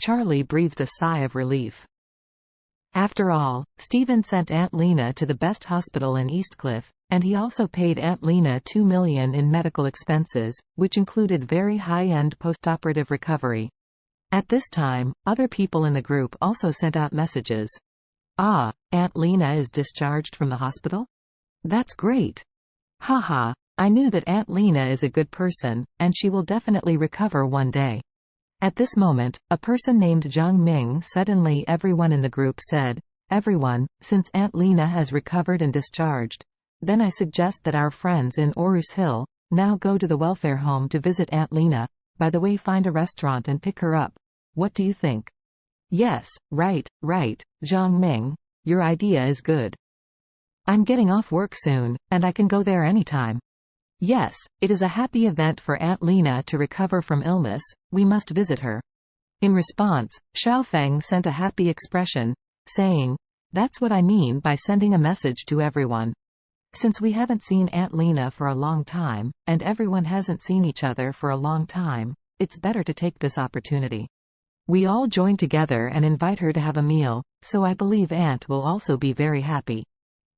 Charlie breathed a sigh of relief. After all, Stephen sent Aunt Lena to the best hospital in Eastcliff, and he also paid Aunt Lena $2 million in medical expenses, which included very high-end postoperative recovery. At this time, other people in the group also sent out messages. Ah, Aunt Lena is discharged from the hospital? That's great. Haha, I knew that Aunt Lena is a good person, and she will definitely recover one day. At this moment, a person named Zhang Ming suddenly everyone in the group said, everyone, since Aunt Lena has recovered and discharged, then I suggest that our friends in Orus Hill now go to the welfare home to visit Aunt Lena, by the way find a restaurant and pick her up. What do you think? Yes, right, Zhang Ming, your idea is good. I'm getting off work soon, and I can go there anytime. Yes, it is a happy event for Aunt Lena to recover from illness, we must visit her. In response, Xiaofeng sent a happy expression, saying, that's what I mean by sending a message to everyone. Since we haven't seen Aunt Lena for a long time, and everyone hasn't seen each other for a long time, it's better to take this opportunity. We all join together and invite her to have a meal, so I believe Aunt will also be very happy.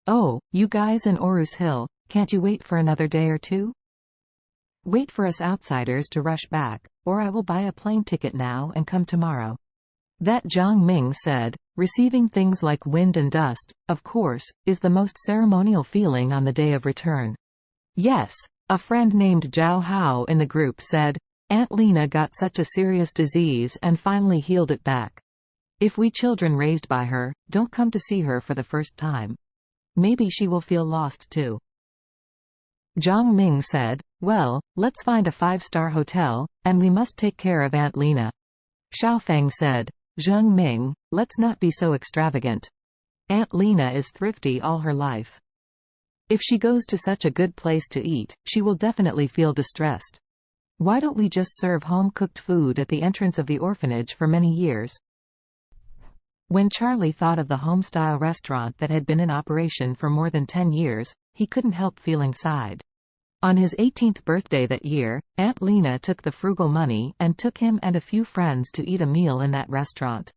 Oh, you guys in Orus Hill, can't you wait for another day or two? Wait for us outsiders to rush back, or I will buy a plane ticket now and come tomorrow. That Zhang Ming said, receiving things like wind and dust, of course, is the most ceremonial feeling on the day of return. Yes, a friend named Zhao Hao in the group said, Aunt Lena got such a serious disease and finally healed it back. If we children raised by her don't come to see her for the first time, maybe she will feel lost too. Zhang Ming said, well, let's find a 5-star hotel, and we must take care of Aunt Lena. Xiaofeng said, Zhang Ming, let's not be so extravagant. Aunt Lena is thrifty all her life. If she goes to such a good place to eat, she will definitely feel distressed. Why don't we just serve home-cooked food at the entrance of the orphanage for many years? When Charlie thought of the home-style restaurant that had been in operation for more than 10 years, he couldn't help feeling sad. On his 18th birthday that year, Aunt Lena took the frugal money and took him and a few friends to eat a meal in that restaurant.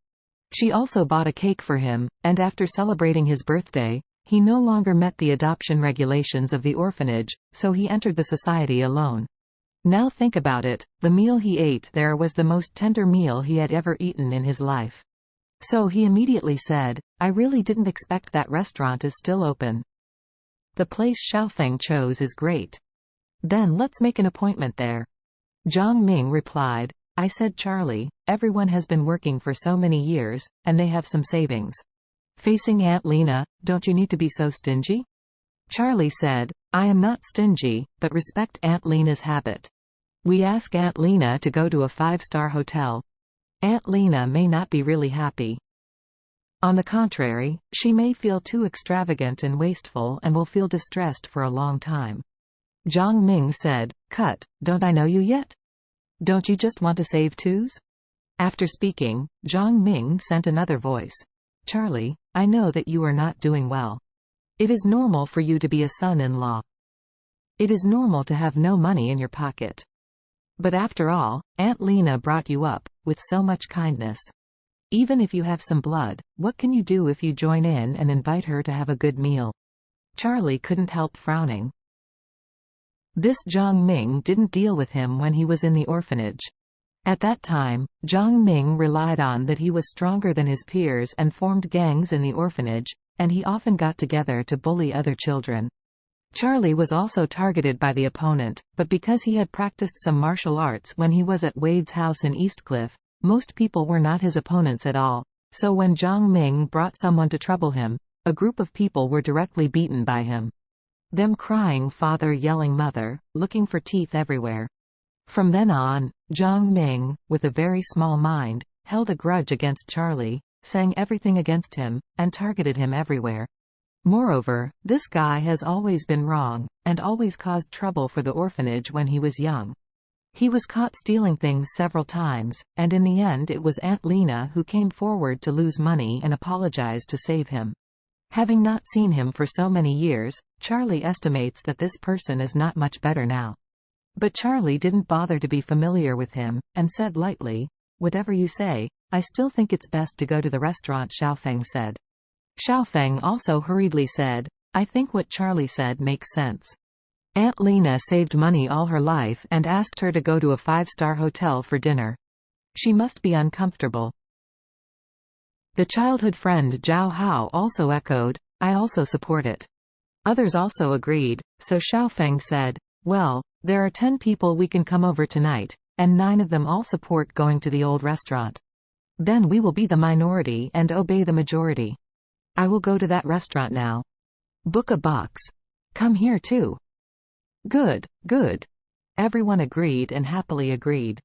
She also bought a cake for him, and after celebrating his birthday, he no longer met the adoption regulations of the orphanage, so he entered the society alone. Now think about it, the meal he ate there was the most tender meal he had ever eaten in his life. So he immediately said, I really didn't expect that restaurant is still open. The place Xiaofeng chose is great. Then let's make an appointment there. Zhang Ming replied, I said Charlie, everyone has been working for so many years, and they have some savings. Facing Aunt Lena, don't you need to be so stingy? Charlie said, I am not stingy, but respect Aunt Lena's habit. We ask Aunt Lena to go to a 5-star hotel. Aunt Lena may not be really happy. On the contrary, she may feel too extravagant and wasteful and will feel distressed for a long time. Zhang Ming said, Cut, don't I know you yet? Don't you just want to save twos? After speaking, Zhang Ming sent another voice. Charlie, I know that you are not doing well. It is normal for you to be a son-in-law. It is normal to have no money in your pocket. But after all, Aunt Lena brought you up, with so much kindness. Even if you have some blood, what can you do if you join in and invite her to have a good meal? Charlie couldn't help frowning. This Zhang Ming didn't deal with him when he was in the orphanage. At that time, Zhang Ming relied on that he was stronger than his peers and formed gangs in the orphanage, and he often got together to bully other children. Charlie was also targeted by the opponent, but because he had practiced some martial arts when he was at Wade's house in Eastcliff, most people were not his opponents at all, so when Zhang Ming brought someone to trouble him, a group of people were directly beaten by him. Them crying father yelling mother, looking for teeth everywhere. From then on, Zhang Ming, with a very small mind, held a grudge against Charlie, sang everything against him, and targeted him everywhere. Moreover, this guy has always been wrong, and always caused trouble for the orphanage when he was young. He was caught stealing things several times, and in the end it was Aunt Lena who came forward to lose money and apologize to save him. Having not seen him for so many years, Charlie estimates that this person is not much better now. But Charlie didn't bother to be familiar with him, and said lightly, whatever you say, I still think it's best to go to the restaurant, Xiaofeng said. Xiaofeng also hurriedly said, I think what Charlie said makes sense. Aunt Lena saved money all her life and asked her to go to a 5-star hotel for dinner. She must be uncomfortable. The childhood friend Zhao Hao also echoed, I also support it. Others also agreed, so Xiaofeng said, well, there are 10 people we can come over tonight, and 9 of them all support going to the old restaurant. Then we will be the minority and obey the majority. I will go to that restaurant now. Book a box. Come here too. Good, good. Everyone agreed and happily agreed.